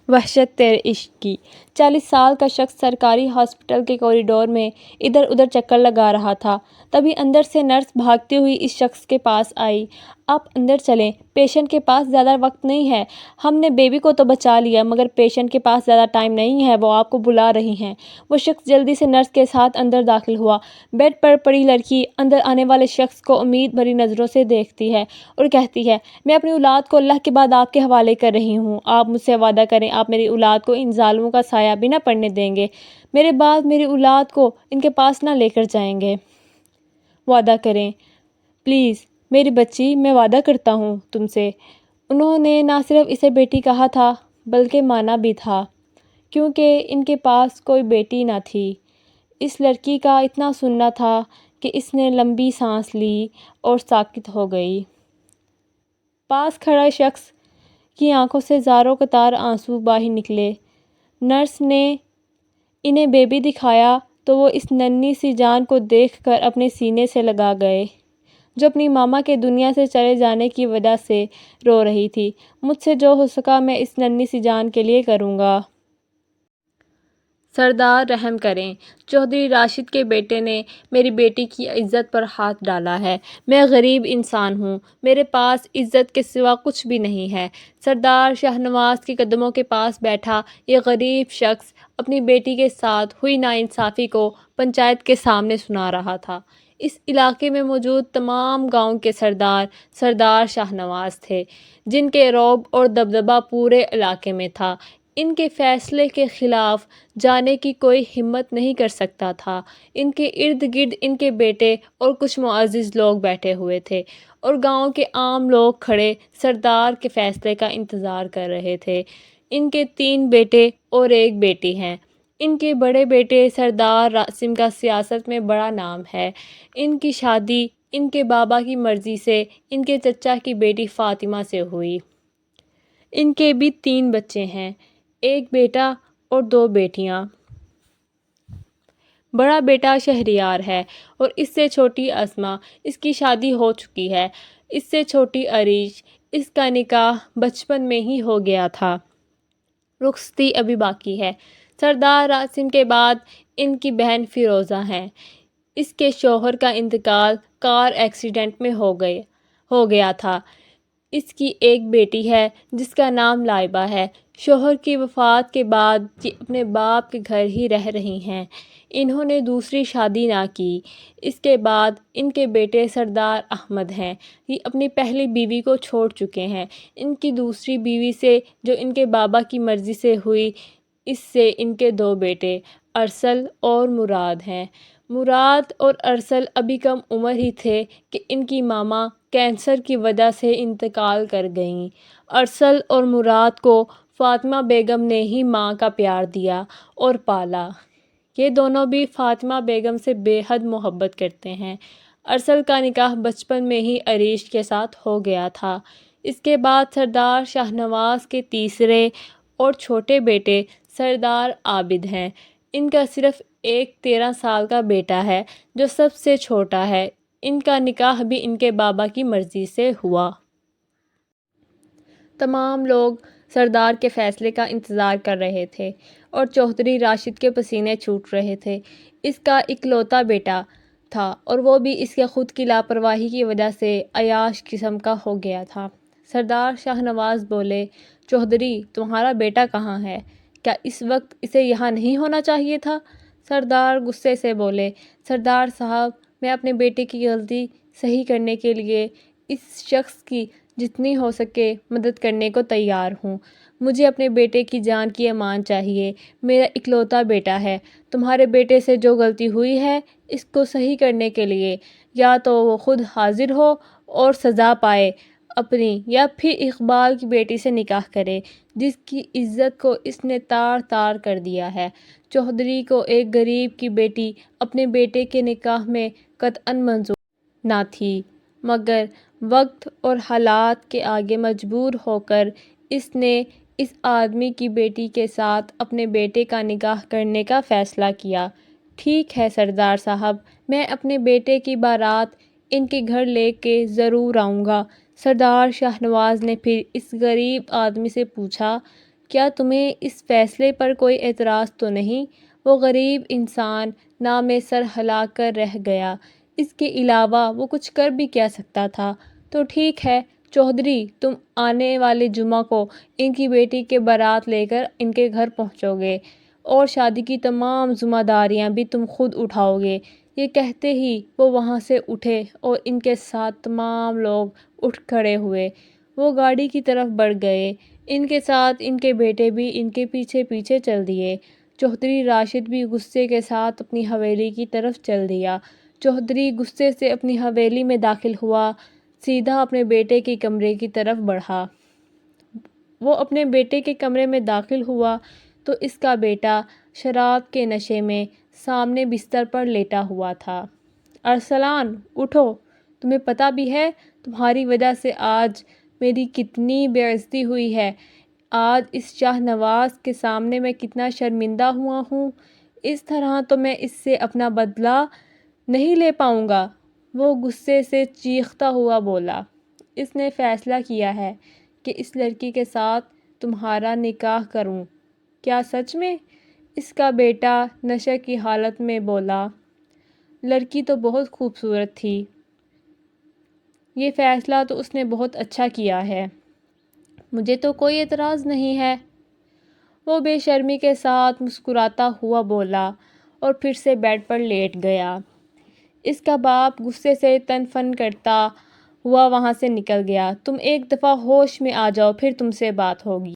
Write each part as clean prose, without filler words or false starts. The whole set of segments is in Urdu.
وحشت تیرے عشق کی۔ 40 سال کا شخص سرکاری ہاسپٹل کے کوریڈور میں ادھر ادھر چکر لگا رہا تھا۔ تبھی اندر سے نرس بھاگتی ہوئی اس شخص کے پاس آئی۔ آپ اندر چلیں، پیشنٹ کے پاس زیادہ وقت نہیں ہے۔ ہم نے بیبی کو تو بچا لیا مگر پیشنٹ کے پاس زیادہ ٹائم نہیں ہے، وہ آپ کو بلا رہی ہیں۔ وہ شخص جلدی سے نرس کے ساتھ اندر داخل ہوا۔ بیڈ پر پڑی لڑکی اندر آنے والے شخص کو امید بھری نظروں سے دیکھتی ہے اور کہتی ہے، میں اپنی اولاد کو اللہ کے بعد آپ کے حوالے کر رہی ہوں۔ آپ مجھ سے وعدہ کریں آپ میری اولاد کو ان ظالموں کا سایہ بھی نہ پڑنے دیں گے، میرے بعد میری اولاد کو ان کے پاس نہ لے کر جائیں گے۔ وعدہ کریں پلیز میری بچی، میں وعدہ کرتا ہوں تم سے۔ انہوں نے نہ صرف اسے بیٹی کہا تھا بلکہ مانا بھی تھا، کیونکہ ان کے پاس کوئی بیٹی نہ تھی۔ اس لڑکی کا اتنا سننا تھا کہ اس نے لمبی سانس لی اور ساکت ہو گئی۔ پاس کھڑا شخص کی آنکھوں سے زاروں قطار آنسو باہر نکلے۔ نرس نے انہیں بیبی دکھایا تو وہ اس ننھی سی جان کو دیکھ کر اپنے سینے سے لگا گئے، جو اپنی ماما کے دنیا سے چلے جانے کی وجہ سے رو رہی تھی۔ مجھ سے جو ہو سکا میں اس ننھی سی جان کے لیے کروں گا۔ سردار رحم کریں، چودھری راشد کے بیٹے نے میری بیٹی کی عزت پر ہاتھ ڈالا ہے۔ میں غریب انسان ہوں، میرے پاس عزت کے سوا کچھ بھی نہیں ہے۔ سردار شاہنواز کے قدموں کے پاس بیٹھا یہ غریب شخص اپنی بیٹی کے ساتھ ہوئی ناانصافی کو پنچایت کے سامنے سنا رہا تھا۔ اس علاقے میں موجود تمام گاؤں کے سردار سردار شاہنواز تھے، جن کے رعب اور دبدبہ پورے علاقے میں تھا۔ ان کے فیصلے کے خلاف جانے کی کوئی ہمت نہیں کر سکتا تھا۔ ان کے ارد گرد ان کے بیٹے اور کچھ معزز لوگ بیٹھے ہوئے تھے اور گاؤں کے عام لوگ کھڑے سردار کے فیصلے کا انتظار کر رہے تھے۔ ان کے 3 بیٹے اور 1 بیٹی ہیں۔ ان کے بڑے بیٹے سردار راسم کا سیاست میں بڑا نام ہے۔ ان کی شادی ان کے بابا کی مرضی سے ان کے چچا کی بیٹی فاطمہ سے ہوئی۔ ان کے بھی 3 بچے ہیں، 1 بیٹا اور 2 بیٹیاں۔ بڑا بیٹا شہریار ہے اور اس سے چھوٹی اسما، اس کی شادی ہو چکی ہے۔ اس سے چھوٹی عریش، اس کا نکاح بچپن میں ہی ہو گیا تھا، رخصتی ابھی باقی ہے۔ سردار راسم کے بعد ان کی بہن فیروزہ ہیں۔ اس کے شوہر کا انتقال کار ایکسیڈنٹ میں ہو گیا تھا۔ اس کی 1 بیٹی ہے جس کا نام لائبہ ہے۔ شوہر کی وفات کے بعد یہ اپنے باپ کے گھر ہی رہ رہی ہیں۔ انہوں نے دوسری شادی نہ کی۔ اس کے بعد ان کے بیٹے سردار احمد ہیں۔ یہ اپنی پہلی بیوی کو چھوڑ چکے ہیں۔ ان کی دوسری بیوی سے جو ان کے بابا کی مرضی سے ہوئی، اس سے ان کے 2 بیٹے ارسل اور مراد ہیں۔ مراد اور ارسل ابھی کم عمر ہی تھے کہ ان کی ماما کینسر کی وجہ سے انتقال کر گئیں۔ ارسل اور مراد کو فاطمہ بیگم نے ہی ماں کا پیار دیا اور پالا۔ یہ دونوں بھی فاطمہ بیگم سے بے حد محبت کرتے ہیں۔ ارسل کا نکاح بچپن میں ہی عریش کے ساتھ ہو گیا تھا۔ اس کے بعد سردار شاہنواز کے تیسرے اور چھوٹے بیٹے سردار عابد ہیں۔ ان کا صرف ایک 13 سال کا بیٹا ہے جو سب سے چھوٹا ہے۔ ان کا نکاح بھی ان کے بابا کی مرضی سے ہوا۔ تمام لوگ سردار کے فیصلے کا انتظار کر رہے تھے اور چودھری راشد کے پسینے چھوٹ رہے تھے۔ اس کا اکلوتا بیٹا تھا اور وہ بھی اس کے خود کی لاپرواہی کی وجہ سے عیاش قسم کا ہو گیا تھا۔ سردار شاہنواز بولے، چودھری تمہارا بیٹا کہاں ہے؟ کیا اس وقت اسے یہاں نہیں ہونا چاہیے تھا؟ سردار غصے سے بولے، سردار صاحب میں اپنے بیٹے کی غلطی صحیح کرنے کے لیے اس شخص کی جتنی ہو سکے مدد کرنے کو تیار ہوں۔ مجھے اپنے بیٹے کی جان کی امان چاہیے، میرا اکلوتا بیٹا ہے۔ تمہارے بیٹے سے جو غلطی ہوئی ہے اس کو صحیح کرنے کے لیے یا تو وہ خود حاضر ہو اور سزا پائے اپنی، یا پھر اقبال کی بیٹی سے نکاح کرے جس کی عزت کو اس نے تار تار کر دیا ہے۔ چودھری کو ایک غریب کی بیٹی اپنے بیٹے کے نکاح میں قطعاً منظور نہ تھی، مگر وقت اور حالات کے آگے مجبور ہو کر اس نے اس آدمی کی بیٹی کے ساتھ اپنے بیٹے کا نکاح کرنے کا فیصلہ کیا۔ ٹھیک ہے سردار صاحب، میں اپنے بیٹے کی بارات ان کے گھر لے کے ضرور آؤں گا۔ سردار شاہنواز نے پھر اس غریب آدمی سے پوچھا، کیا تمہیں اس فیصلے پر کوئی اعتراض تو نہیں؟ وہ غریب انسان نہ میں سر ہلا کر رہ گیا۔ اس کے علاوہ وہ کچھ کر بھی کیا سکتا تھا؟ تو ٹھیک ہے چودھری، تم آنے والے جمعہ کو ان کی بیٹی کے بارات لے کر ان کے گھر پہنچو گے اور شادی کی تمام ذمہ داریاں بھی تم خود اٹھاؤ گے۔ یہ کہتے ہی وہ وہاں سے اٹھے اور ان کے ساتھ تمام لوگ اٹھ کھڑے ہوئے۔ وہ گاڑی کی طرف بڑھ گئے۔ ان کے ساتھ ان کے بیٹے بھی ان کے پیچھے پیچھے چل دیے۔ چودھری راشد بھی غصے کے ساتھ اپنی حویلی کی طرف چل دیا۔ چودھری غصے سے اپنی حویلی میں داخل ہوا، سیدھا اپنے بیٹے کے کمرے کی طرف بڑھا۔ وہ اپنے بیٹے کے کمرے میں داخل ہوا تو اس کا بیٹا شراب کے نشے میں سامنے بستر پر لیٹا ہوا تھا۔ ارسلان اٹھو، تمہیں پتہ بھی ہے تمہاری وجہ سے آج میری کتنی بے عزتی ہوئی ہے؟ آج اس شاہ نواز کے سامنے میں کتنا شرمندہ ہوا ہوں۔ اس طرح تو میں اس سے اپنا بدلہ نہیں لے پاؤں گا۔ وہ غصے سے چیختا ہوا بولا۔ اس نے فیصلہ کیا ہے کہ اس لڑکی کے ساتھ تمہارا نکاح کروں۔ کیا سچ میں؟ اس کا بیٹا نشے کی حالت میں بولا۔ لڑکی تو بہت خوبصورت تھی۔ یہ فیصلہ تو اس نے بہت اچھا کیا ہے۔ مجھے تو کوئی اعتراض نہیں ہے۔ وہ بے شرمی کے ساتھ مسکراتا ہوا بولا اور پھر سے بیڈ پر لیٹ گیا۔ اس کا باپ غصے سے تن فن کرتا ہوا وہاں سے نکل گیا۔ تم ایک دفعہ ہوش میں آ جاؤ، پھر تم سے بات ہوگی۔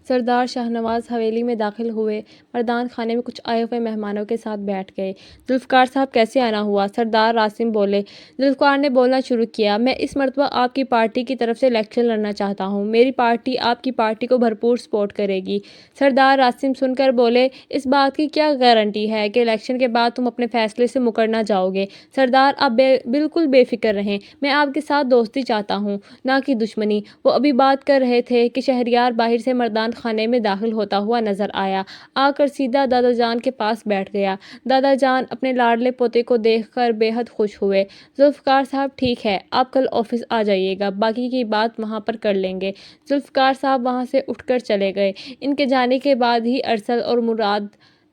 سردار شاہ نواز حویلی میں داخل ہوئے۔ مردان خانے میں کچھ آئے ہوئے مہمانوں کے ساتھ بیٹھ گئے۔ ذوالفقار صاحب کیسے آنا ہوا؟ سردار راسم بولے۔ ذوالفقار نے بولنا شروع کیا۔ میں اس مرتبہ آپ کی پارٹی کی طرف سے الیکشن لڑنا چاہتا ہوں۔ میری پارٹی آپ کی پارٹی کو بھرپور سپورٹ کرے گی۔ سردار راسم سن کر بولے، اس بات کی کیا گارنٹی ہے کہ الیکشن کے بعد تم اپنے فیصلے سے مکر نہ جاؤ گے؟ سردار آپ بالکل بے فکر رہیں، میں آپ کے ساتھ دوستی چاہتا ہوں، نہ کہ دشمنی۔ وہ ابھی بات کر رہے تھے کہ شہریار باہر سے مردان خانے میں داخل ہوتا ہوا نظر آیا۔ آ کر سیدھا دادا جان کے پاس بیٹھ گیا۔ دادا جان اپنے لاڈلے پوتے کو دیکھ کر بے حد خوش ہوئے۔ ذوالفقار صاحب ٹھیک ہے، آپ کل آفس آ جائیے گا، باقی کی بات وہاں پر کر لیں گے۔ ذوالفقار صاحب وہاں سے اٹھ کر چلے گئے۔ ان کے جانے کے بعد ہی ارسل اور مراد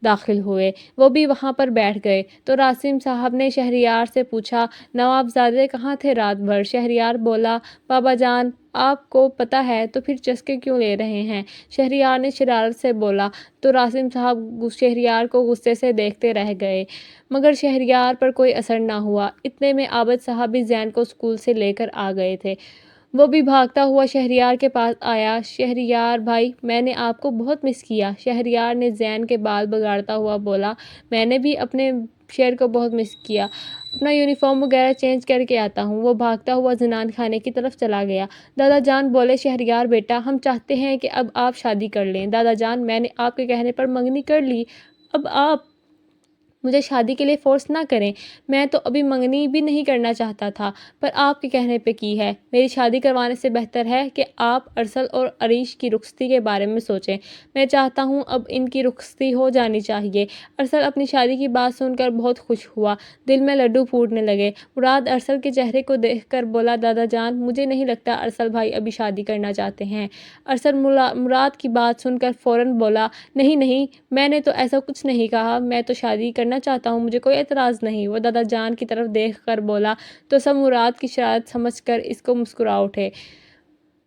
داخل ہوئے۔ وہ بھی وہاں پر بیٹھ گئے تو راسم صاحب نے شہریار سے پوچھا، نوابزادے کہاں تھے رات بھر؟ شہریار بولا، بابا جان آپ کو پتہ ہے تو پھر چسکے کیوں لے رہے ہیں؟ شہریار نے شرارت سے بولا تو راسم صاحب شہریار کو غصے سے دیکھتے رہ گئے، مگر شہریار پر کوئی اثر نہ ہوا۔ اتنے میں عابد صاحب بھی زین کو اسکول سے لے کر آ گئے تھے۔ وہ بھی بھاگتا ہوا شہریار کے پاس آیا۔ شہریار بھائی، میں نے آپ کو بہت مس کیا۔ شہریار نے زین کے بال بگاڑتا ہوا بولا، میں نے بھی اپنے شیر کو بہت مس کیا، اپنا یونیفارم وغیرہ چینج کر کے آتا ہوں۔ وہ بھاگتا ہوا زنان خانے کی طرف چلا گیا۔ دادا جان بولے، شہریار بیٹا، ہم چاہتے ہیں کہ اب آپ شادی کر لیں۔ دادا جان، میں نے آپ کے کہنے پر منگنی کر لی، اب آپ مجھے شادی کے لیے فورس نہ کریں۔ میں تو ابھی منگنی بھی نہیں کرنا چاہتا تھا، پر آپ کے کہنے پہ کی ہے۔ میری شادی کروانے سے بہتر ہے کہ آپ ارسل اور عریش کی رخصتی کے بارے میں سوچیں۔ میں چاہتا ہوں اب ان کی رخصتی ہو جانی چاہیے۔ ارسل اپنی شادی کی بات سن کر بہت خوش ہوا، دل میں لڈو پھوٹنے لگے۔ مراد ارسل کے چہرے کو دیکھ کر بولا، دادا جان مجھے نہیں لگتا ارسل بھائی ابھی شادی کرنا چاہتے ہیں۔ ارسل مراد کی بات سن کر فوراً بولا، نہیں نہیں، میں نے تو ایسا کچھ نہیں کہا، میں تو شادی کرنا چاہتا ہوں، مجھے کوئی اعتراض نہیں۔ وہ دادا جان کی طرف دیکھ کر بولا تو سب مراد کی شرارت سمجھ کر اس کو مسکرا اٹھے،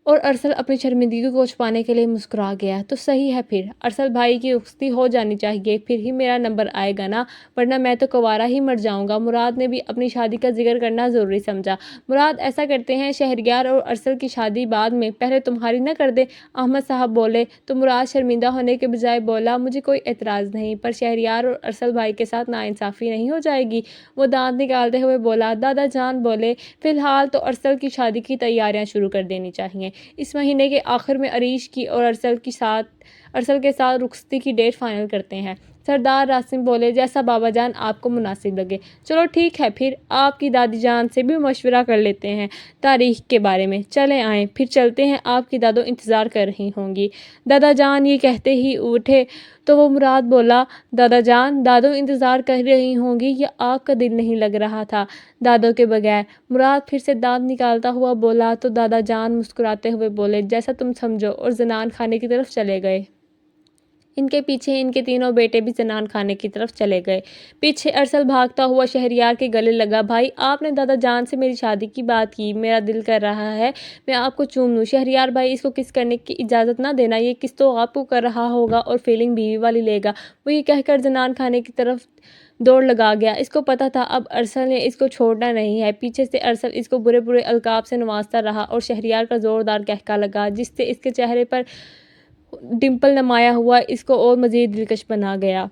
اور ارسل اپنی شرمندگی کو چھپانے کے لیے مسکرا گیا۔ تو صحیح ہے، پھر ارسل بھائی کی رخصتی ہو جانی چاہیے، پھر ہی میرا نمبر آئے گا نا، ورنہ میں تو کنوارا ہی مر جاؤں گا۔ مراد نے بھی اپنی شادی کا ذکر کرنا ضروری سمجھا۔ مراد ایسا کرتے ہیں شہریار اور ارسل کی شادی بعد میں، پہلے تمہاری نہ کر دیں؟ احمد صاحب بولے تو مراد شرمندہ ہونے کے بجائے بولا، مجھے کوئی اعتراض نہیں، پر شہریار اور ارسل بھائی کے ساتھ ناانصافی نہیں ہو جائے گی؟ وہ دانت نکالتے ہوئے بولا۔ دادا جان بولے، فی الحال تو ارسل کی شادی کی تیاریاں شروع کر دینی چاہیے۔ اس مہینے کے آخر میں عریش کی اور ارسل کی ساتھ ارسل کے ساتھ رخصتی کی ڈیٹ فائنل کرتے ہیں۔ سردار راسم بولے، جیسا بابا جان آپ کو مناسب لگے۔ چلو ٹھیک ہے، پھر آپ کی دادی جان سے بھی مشورہ کر لیتے ہیں تاریخ کے بارے میں۔ چلے آئیں، پھر چلتے ہیں، آپ کی دادو انتظار کر رہی ہوں گی۔ دادا جان یہ کہتے ہی اٹھے تو وہ مراد بولا، دادا جان دادو انتظار کر رہی ہوں گی یا آپ کا دل نہیں لگ رہا تھا دادو کے بغیر؟ مراد پھر سے دانت نکالتا ہوا بولا تو دادا جان مسکراتے ہوئے بولے، جیسا تم سمجھو، اور زنان خانے کی طرف چلے گئے۔ ان کے پیچھے ان کے تینوں بیٹے بھی زنان خانے کی طرف چلے گئے۔ پیچھے ارسل بھاگتا ہوا شہریار کے گلے لگا، بھائی آپ نے دادا جان سے میری شادی کی بات کی، میرا دل کر رہا ہے میں آپ کو چوم لوں۔ شہریار بھائی اس کو کس کرنے کی اجازت نہ دینا، یہ کس تو آپ کو کر رہا ہوگا اور فیلنگ بیوی والی لے گا۔ وہ یہ کہہ کر زنان خانے کی طرف دوڑ لگا گیا۔ اس کو پتا تھا اب ارسل نے اس کو چھوڑنا نہیں ہے۔ پیچھے سے ارسل اس کو برے برے القاب سے نوازتا رہا اور شہریار کا زوردار قہقہ لگا جس سے اس کے چہرے پر ڈمپل نمایاں ہوا، اس کو اور مزید دلکش بنا گیا۔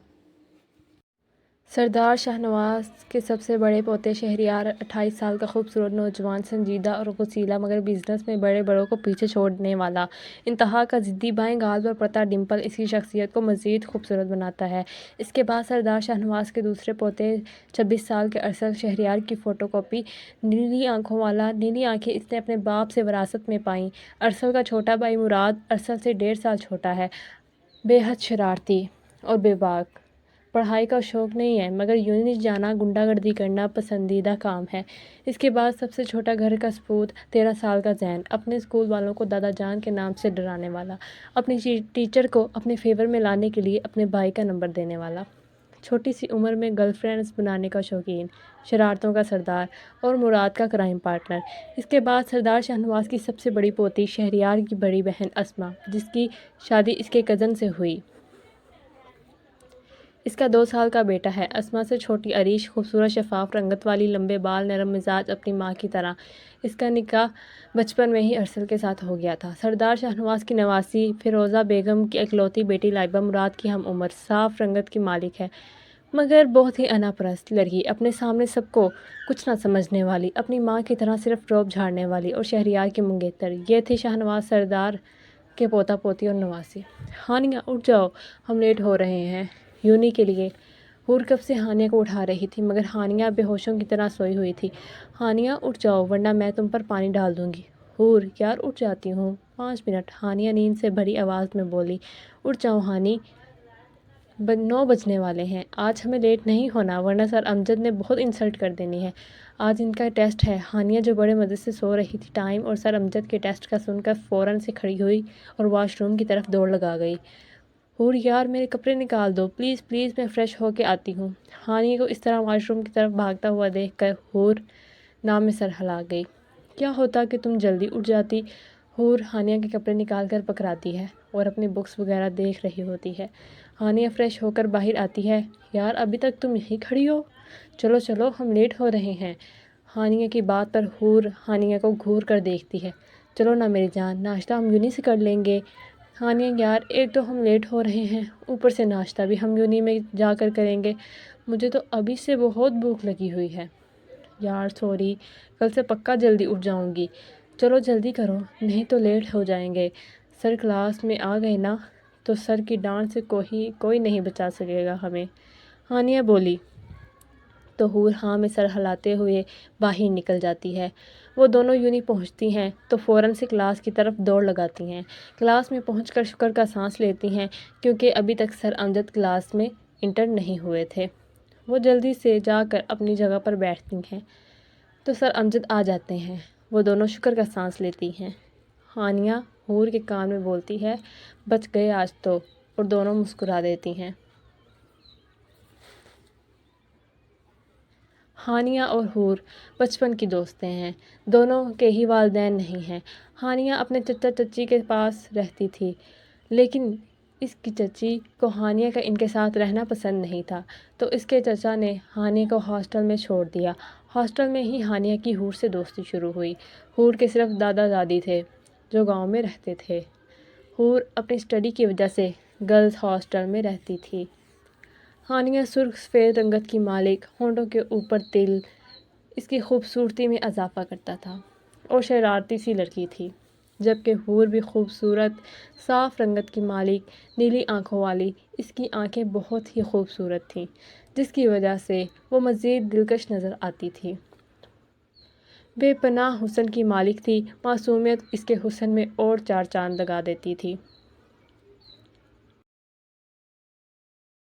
سردار شاہنواز کے سب سے بڑے پوتے شہریار 28 سال کا خوبصورت نوجوان، سنجیدہ اور غسیلا مگر بزنس میں بڑے بڑوں کو پیچھے چھوڑنے والا، انتہا کا ضدی، بائیں گال پر پڑتا ڈمپل اس کی شخصیت کو مزید خوبصورت بناتا ہے۔ اس کے بعد سردار شاہنواز کے دوسرے پوتے 26 سال کے ارسل، شہریار کی فوٹو کاپی، نیلی آنکھوں والا۔ نیلی آنکھیں اس نے اپنے باپ سے وراثت میں پائیں۔ ارسل کا چھوٹا بھائی مراد ارسل سے 1.5 سال چھوٹا ہے، بے حد شرارتی اور بے باک، پڑھائی کا شوق نہیں ہے مگر یونٹ جانا، غنڈہ گردی کرنا پسندیدہ کام ہے۔ اس کے بعد سب سے چھوٹا گھر کا سپوت 13 سال کا زین، اپنے اسکول والوں کو دادا جان کے نام سے ڈرانے والا، اپنی ٹیچر کو اپنے فیور میں لانے کے لیے اپنے بھائی کا نمبر دینے والا، چھوٹی سی عمر میں گرل فرینڈز بنانے کا شوقین، شرارتوں کا سردار اور مراد کا کرائم پارٹنر۔ اس کے بعد سردار شاہنواز کی سب سے بڑی پوتی شہریار کی بڑی بہن اسما، جس کی شادی اس کے کزن سے ہوئی۔ اس کا 2 سال کا بیٹا ہے۔ اسما سے چھوٹی عریش، خوبصورت شفاف رنگت والی، لمبے بال، نرم مزاج، اپنی ماں کی طرح۔ اس کا نکاح بچپن میں ہی ارسل کے ساتھ ہو گیا تھا۔ سردار شاہنواز کی نواسی فیروزہ بیگم کی اکلوتی بیٹی لائبہ مراد کی ہم عمر، صاف رنگت کی مالک ہے مگر بہت ہی انا پرست لڑکی، اپنے سامنے سب کو کچھ نہ سمجھنے والی، اپنی ماں کی طرح صرف روب جھاڑنے والی، اور شہریار کی منگیتر۔ یہ تھے شاہنواز سردار کے پوتا پوتی اور نواسی۔ ہانیہ اٹھ جاؤ، ہم لیٹ ہو رہے ہیں یونی کے لیے۔ حور کب سے ہانیہ کو اٹھا رہی تھی مگر ہانیہ بے ہوشوں کی طرح سوئی ہوئی تھی۔ ہانیہ اٹھ جاؤ ورنہ میں تم پر پانی ڈال دوں گی۔ حور، یار اٹھ جاتی ہوں، 5 منٹ، ہانیہ نیند سے بھری آواز میں بولی۔ اٹھ جاؤ ہانی، 9 بجنے والے ہیں، آج ہمیں لیٹ نہیں ہونا ورنہ سر امجد نے بہت انسلٹ کر دینی ہے، آج ان کا ٹیسٹ ہے۔ ہانیہ جو بڑے مزے سے سو رہی تھی، ٹائم اور سر امجد کے ٹیسٹ کا سن کر فوراً سے کھڑی ہوئی اور واش روم کی طرف دوڑ لگا گئی۔ حور، یار میرے کپڑے نکال دو پلیز پلیز، میں فریش ہو کے آتی ہوں۔ ہانیہ کو اس طرح واش روم کی طرف بھاگتا ہوا دیکھ کر حور نام میں سر ہلا گئی۔ کیا ہوتا کہ تم جلدی اٹھ جاتی؟ حور ہانیہ کے کپڑے نکال کر پکڑاتی ہے اور اپنی بکس وغیرہ دیکھ رہی ہوتی ہے۔ ہانیہ فریش ہو کر باہر آتی ہے۔ یار ابھی تک تم یہیں کھڑی ہو، چلو چلو ہم لیٹ ہو رہے ہیں۔ ہانیہ کی بات پر حور ہانیہ کو گھور کر دیکھتی ہے۔ چلو نا میری جان، ناشتہ ہم یونی سے کر لیں گے۔ ہانیہ، یار ایک تو ہم لیٹ ہو رہے ہیں، اوپر سے ناشتہ بھی ہم یونی میں جا کر کریں گے، مجھے تو ابھی سے بہت بھوک لگی ہوئی ہے۔ یار سوری، کل سے پکا جلدی اٹھ جاؤں گی، چلو جلدی کرو نہیں تو لیٹ ہو جائیں گے۔ سر کلاس میں آ گئے نا تو سر کی ڈانٹ سے کوئی نہیں بچا سکے گا ہمیں، ہانیہ بولی۔ تو حور ہاں میں سر ہلاتے ہوئے باہر نکل جاتی ہے۔ وہ دونوں یونی پہنچتی ہیں تو فوراً سے کلاس کی طرف دوڑ لگاتی ہیں۔ کلاس میں پہنچ کر شکر کا سانس لیتی ہیں کیونکہ ابھی تک سر امجد کلاس میں انٹر نہیں ہوئے تھے۔ وہ جلدی سے جا کر اپنی جگہ پر بیٹھتی ہیں تو سر امجد آ جاتے ہیں۔ وہ دونوں شکر کا سانس لیتی ہیں۔ ہانیہ حور کے کان میں بولتی ہے، بچ گئے آج تو، اور دونوں مسکرا دیتی ہیں۔ ہانیہ اور حور بچپن کی دوستیں ہیں، دونوں کے ہی والدین نہیں ہیں۔ ہانیہ اپنے چچا چچی کے پاس رہتی تھی لیکن اس کی چچی کو ہانیہ کا ان کے ساتھ رہنا پسند نہیں تھا تو اس کے چچا نے ہانیہ کو ہاسٹل میں چھوڑ دیا۔ ہاسٹل میں ہی ہانیہ کی حور سے دوستی شروع ہوئی۔ حور کے صرف دادا دادی تھے جو گاؤں میں رہتے تھے۔ حور اپنی اسٹڈی کی وجہ سے گرلز ہاسٹل میں رہتی تھی۔ ہانیہ سرخ سفید رنگت کی مالک، ہونٹوں کے اوپر تل اس کی خوبصورتی میں اضافہ کرتا تھا، اور شرارتی سی لڑکی تھی جبکہ حور بھی خوبصورت، صاف رنگت کی مالک، نیلی آنکھوں والی، اس کی آنکھیں بہت ہی خوبصورت تھیں، جس کی وجہ سے وہ مزید دلکش نظر آتی تھی۔ بے پناہ حسن کی مالک تھی، معصومیت اس کے حسن میں اور چار چاند لگا دیتی تھی۔